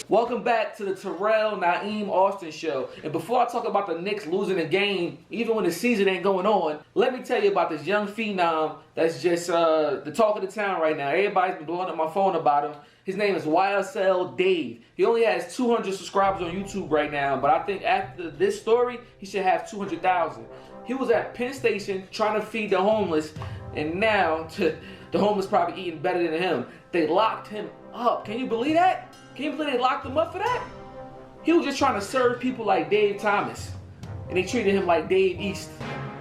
Welcome back to the Terrell Naeem Austin Show. And before I talk about the Knicks losing a game, even when the season ain't going on, let me tell you about this young phenom that's just the talk of the town right now. Everybody's been blowing up my phone about him. His name is YSLDave. He only has 200 subscribers on YouTube right now, but I think after this story, he should have 200,000. He was at Penn Station trying to feed the homeless, and now the homeless probably eating better than him. They locked him up. Can you believe that? Can you believe they locked him up for that? He was just trying to serve people like Dave Thomas, and they treated him like Dave East.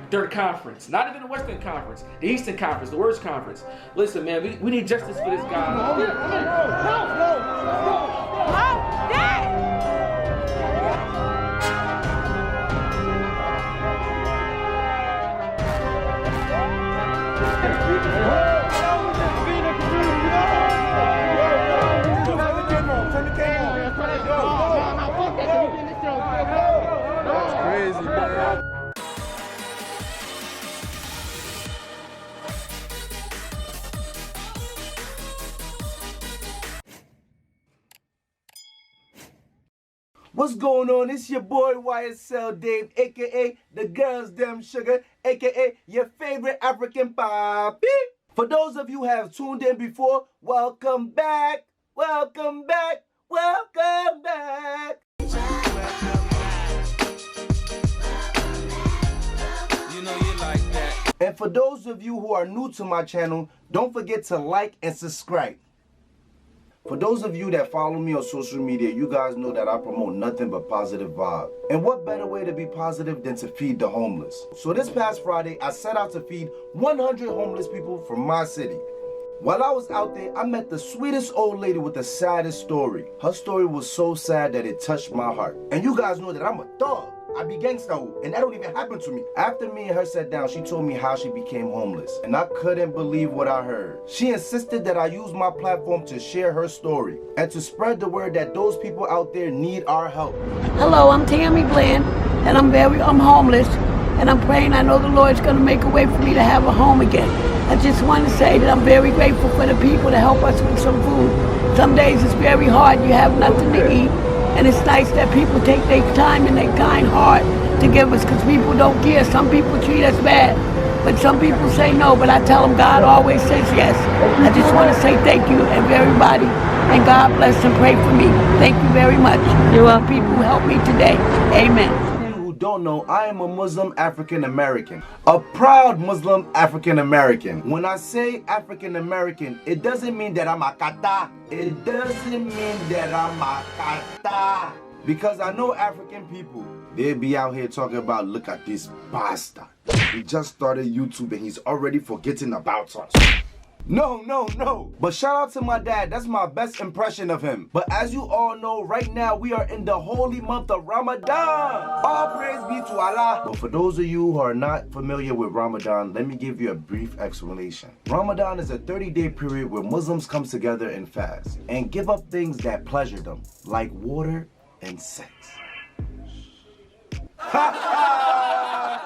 Their conference, not even the Western Conference, the Eastern Conference, the worst conference. Listen, man, we need justice for this guy. That's crazy, man. What's going on? It's your boy YSLDave, aka the girls them sugar, aka your favorite African papi. For those of you who have tuned in before, welcome back, welcome back, welcome back. You know you like that. And for those of you who are new to my channel, don't forget to like and subscribe. For those of you that follow me on social media, you guys know that I promote nothing but positive vibes. And what better way to be positive than to feed the homeless? So this past Friday, I set out to feed 100 homeless people from my city. While I was out there, I met the sweetest old lady with the saddest story. Her story was so sad that it touched my heart. And you guys know that I'm a thug. I be gangsta, and that don't even happen to me. After me and her sat down, she told me how she became homeless, and I couldn't believe what I heard. She insisted that I use my platform to share her story and to spread the word that those people out there need our help. Hello, I'm Tammy Bland, and I'm homeless, and I'm praying I know the Lord's gonna make a way for me to have a home again. I just want to say that I'm very grateful for the people to help us with some food. Some days it's very hard, you have nothing to eat. And it's nice that people take their time and their kind heart to give us, because people don't care. Some people treat us bad, but some people say no, but I tell them God always says yes. I just want to say thank you and everybody, and God bless and pray for me. Thank you very much. You're all people who helped me today. Amen. Don't know, I am a Muslim African American, a proud Muslim African American. When I say African American, it doesn't mean that I'm a kata. It doesn't mean that I'm a kata. Because I know African people, they be out here talking about, look at this bastard. He just started YouTube and he's already forgetting about us. No. But shout out to my dad. That's my best impression of him. But as you all know, right now we are in the holy month of Ramadan. All praise be to Allah. But for those of you who are not familiar with Ramadan, let me give you a brief explanation. Ramadan is a 30-day period where Muslims come together and fast and give up things that pleasure them, like water and sex.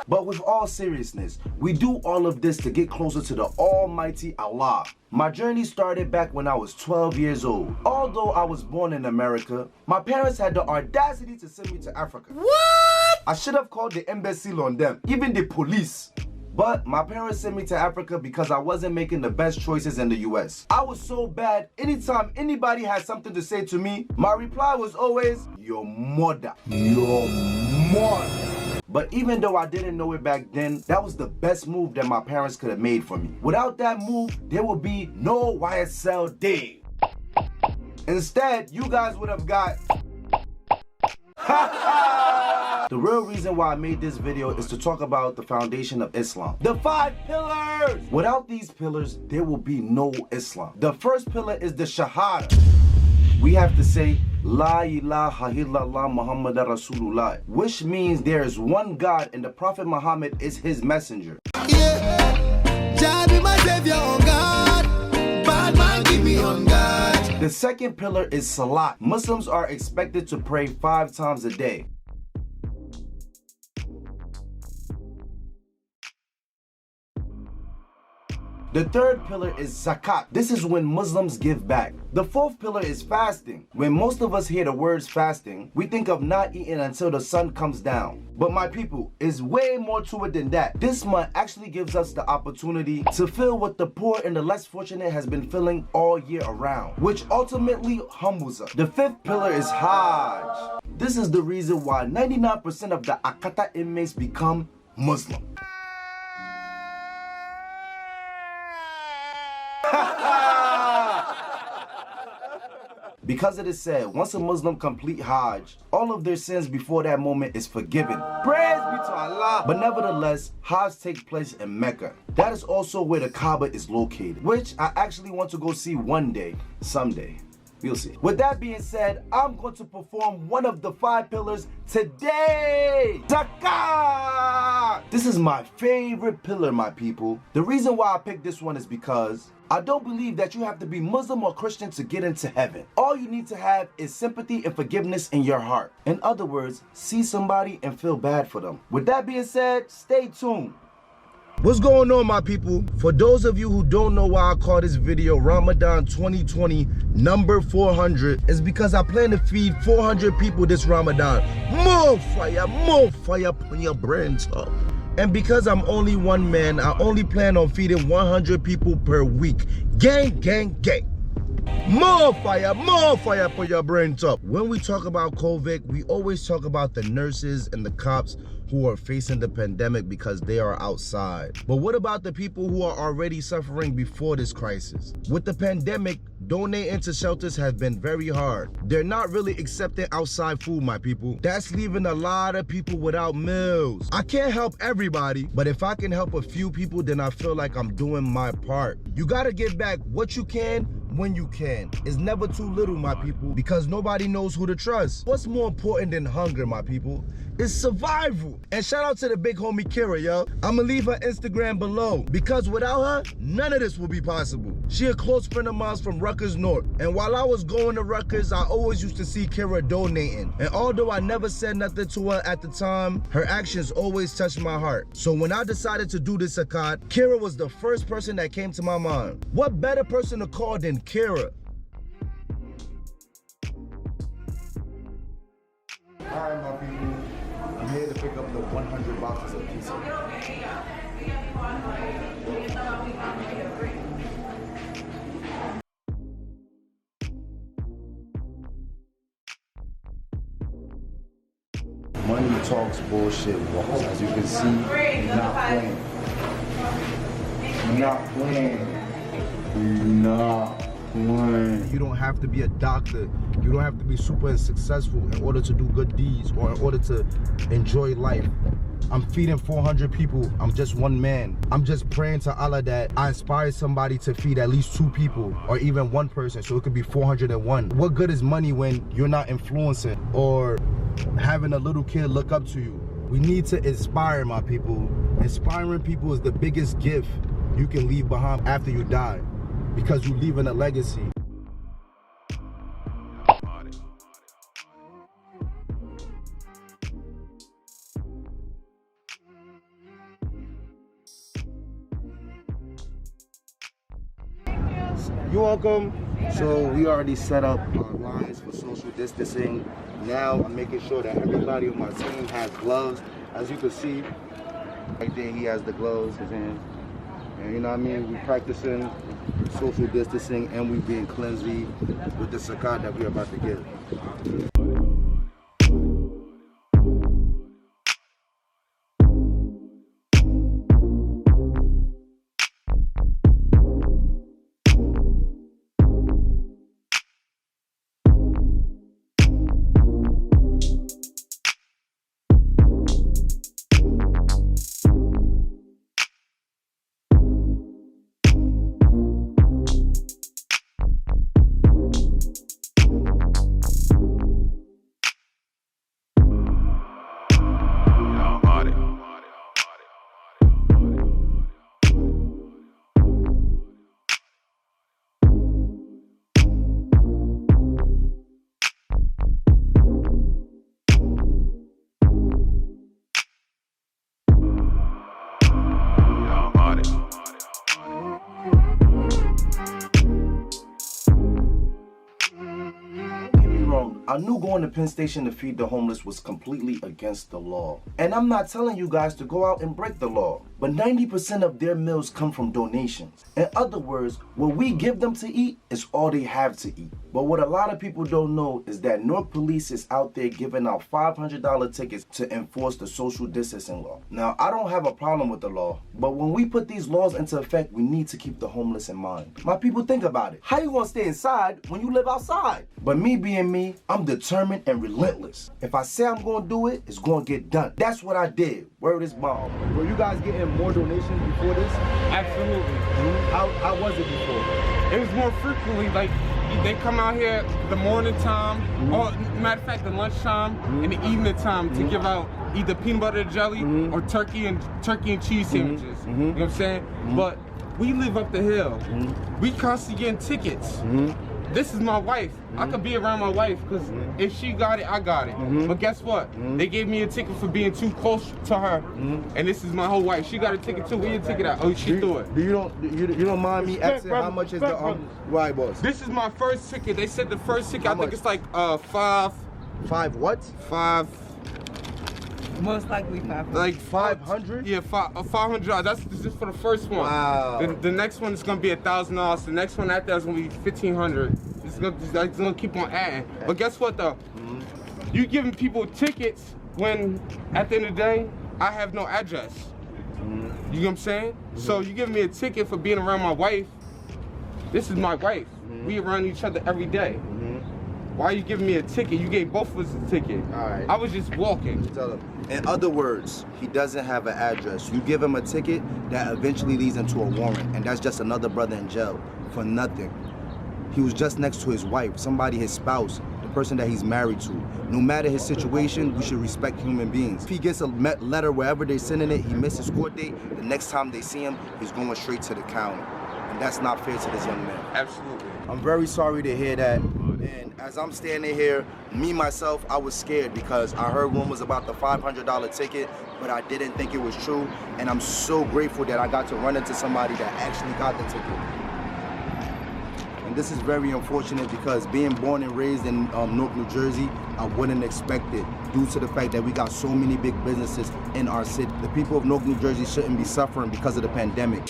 But with all seriousness, we do all of this to get closer to the Almighty Allah. My journey started back when I was 12 years old. Although I was born in America, my parents had the audacity to send me to Africa. What? I should have called the embassy on them, even the police. But my parents sent me to Africa because I wasn't making the best choices in the US. I was so bad, anytime anybody had something to say to me, my reply was always, your mother. Your mother. But even though I didn't know it back then, that was the best move that my parents could have made for me. Without that move, there would be no YSLDave. Instead, you guys would have got... The real reason why I made this video is to talk about the foundation of Islam. The 5 pillars! Without these pillars, there will be no Islam. The first pillar is the Shahada. We have to say, La ilaha illallah Muhammadan Rasulullah, which means there is one God and the Prophet Muhammad is his messenger. Yeah, Jah be my savior on God, bad man keep me on God. The second pillar is Salat. Muslims are expected to pray 5 times a day. The third pillar is Zakat. This is when Muslims give back. The fourth pillar is fasting. When most of us hear the words fasting, we think of not eating until the sun comes down. But my people, it's way more to it than that. This month actually gives us the opportunity to feel what the poor and the less fortunate has been feeling all year around, which ultimately humbles us. The fifth pillar is Hajj. This is the reason why 99% of the Akata inmates become Muslim. Because it is said, once a Muslim complete Hajj, all of their sins before that moment is forgiven. Praise be to Allah. But nevertheless, Hajj takes place in Mecca. That is also where the Kaaba is located, which I actually want to go see one day, someday. We'll see. With that being said, I'm going to perform one of the 5 pillars today. Zakat! This is my favorite pillar, my people. The reason why I picked this one is because I don't believe that you have to be Muslim or Christian to get into heaven. All you need to have is sympathy and forgiveness in your heart. In other words, see somebody and feel bad for them. With that being said, stay tuned. What's going on, my people? For those of you who don't know why I call this video Ramadan 2020 number 400, it's because I plan to feed 400 people this Ramadan. More fire, put your brains up. And because I'm only one man, I only plan on feeding 100 people per week. Gang, gang, gang. More fire, put your brains up. When we talk about COVID, we always talk about the nurses and the cops who are facing the pandemic because they are outside. But what about the people who are already suffering before this crisis? With the pandemic, donating to shelters has been very hard. They're not really accepting outside food, my people. That's leaving a lot of people without meals. I can't help everybody, but if I can help a few people, then I feel like I'm doing my part. You gotta give back what you can when you can. It's never too little, my people, because nobody knows who to trust. What's more important than hunger, my people? It's survival. And shout out to the big homie Kira, yo. I'ma leave her Instagram below, because without her, none of this will be possible. She a close friend of mine from Rutgers North, and while I was going to Rutgers, I always used to see Kira donating. And although I never said nothing to her at the time, her actions always touched my heart. So when I decided to do this Zakat, Kira was the first person that came to my mind. What better person to call than Kira? Alright, my people, I'm here to pick up the 100 boxes of pizza. Money talks, bullshit walks. As you can see, we're not playing. We're not playing. We're not playing. You don't have to be a doctor. You don't have to be super successful in order to do good deeds or in order to enjoy life. I'm feeding 400 people. I'm just one man. I'm just praying to Allah that I inspire somebody to feed at least 2 people or even 1 person, so it could be 401. What good is money when you're not influencing or having a little kid look up to you? We need to inspire, my people. Inspiring people is the biggest gift you can leave behind after you die, because you're leaving a legacy. You're welcome. So we already set up our lines for social distancing. Now I'm making sure that everybody on my team has gloves. As you can see, right there he has the gloves, his hands. And you know what I mean? We're practicing social distancing and we're being cleansy with the Zakat that we're about to give. I knew going to Penn Station to feed the homeless was completely against the law. And I'm not telling you guys to go out and break the law, but 90% of their meals come from donations. In other words, what we give them to eat is all they have to eat. But what a lot of people don't know is that Newark Police is out there giving out $500 tickets to enforce the social distancing law. Now, I don't have a problem with the law, but when we put these laws into effect, we need to keep the homeless in mind. My people, think about it. How you gonna stay inside when you live outside? But me being me, I'm determined and relentless. If I say I'm gonna do it, it's gonna get done. That's what I did. Word is bomb. Were you guys getting more donations before this? Absolutely. How was it before? It was more frequently, like, they come out here the morning time, or matter of fact, the lunchtime and the evening time to give out either peanut butter and jelly or turkey and cheese sandwiches. You know what I'm saying? But we live up the hill. We constantly getting tickets. This is my wife. I could be around my wife because if she got it, I got it. But guess what? They gave me a ticket for being too close to her, and this is my whole wife. She got a ticket too. Where your ticket at? Oh, she threw it. You don't mind me asking how much is the right, boss? This is my first ticket. They said the first ticket. I think it's like five. What? Most likely 500. Like 500? Yeah, $500. That's just for the first one. Wow. The next one is gonna be $1,000. The next one after that is gonna be $1,500. It's gonna keep on adding. But guess what though? You giving people tickets when at the end of the day I have no address. You know what I'm saying? So you giving me a ticket for being around my wife. This is my wife. We around each other every day. Why are you giving me a ticket? You gave both of us a ticket. All right. I was just walking. Tell him. In other words, he doesn't have an address. You give him a ticket that eventually leads into a warrant, and that's just another brother in jail for nothing. He was just next to his wife, somebody, his spouse, the person that he's married to. No matter his situation, we should respect human beings. If he gets a letter wherever they're sending it, he misses court date, the next time they see him, he's going straight to the county. And that's not fair to this young man. Absolutely. I'm very sorry to hear that. And as I'm standing here, me, myself, I was scared because I heard one was about the $500 ticket, but I didn't think it was true. And I'm so grateful that I got to run into somebody that actually got the ticket. And this is very unfortunate because being born and raised in Newark, New Jersey, I wouldn't expect it due to the fact that we got so many big businesses in our city. The people of Newark, New Jersey shouldn't be suffering because of the pandemic.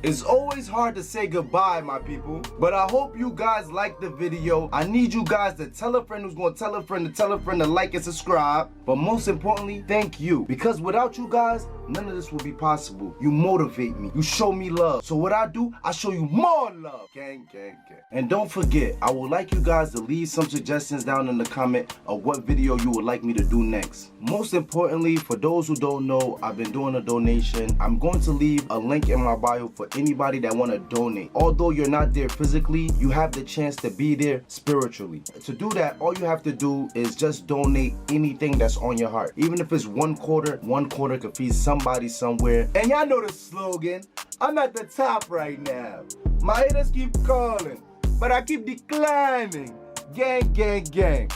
It's always hard to say goodbye, my people, but I hope you guys liked the video. I need you guys to tell a friend who's going to tell a friend to tell a friend to like and subscribe. But most importantly, thank you. Because without you guys, none of this will be possible. You motivate me. You show me love. So what I do, I show you more love. Gang, gang, gang. And don't forget, I would like you guys to leave some suggestions down in the comment of what video you would like me to do next. Most importantly, for those who don't know, I've been doing a donation. I'm going to leave a link in my bio for anybody that want to donate. Although you're not there physically, you have the chance to be there spiritually. To do that, all you have to do is just donate anything that's on your heart. Even if it's one quarter could feed somebody somewhere. And y'all know the slogan, I'm at the top right now. My haters keep calling, but I keep declining. Gang, gang, gang.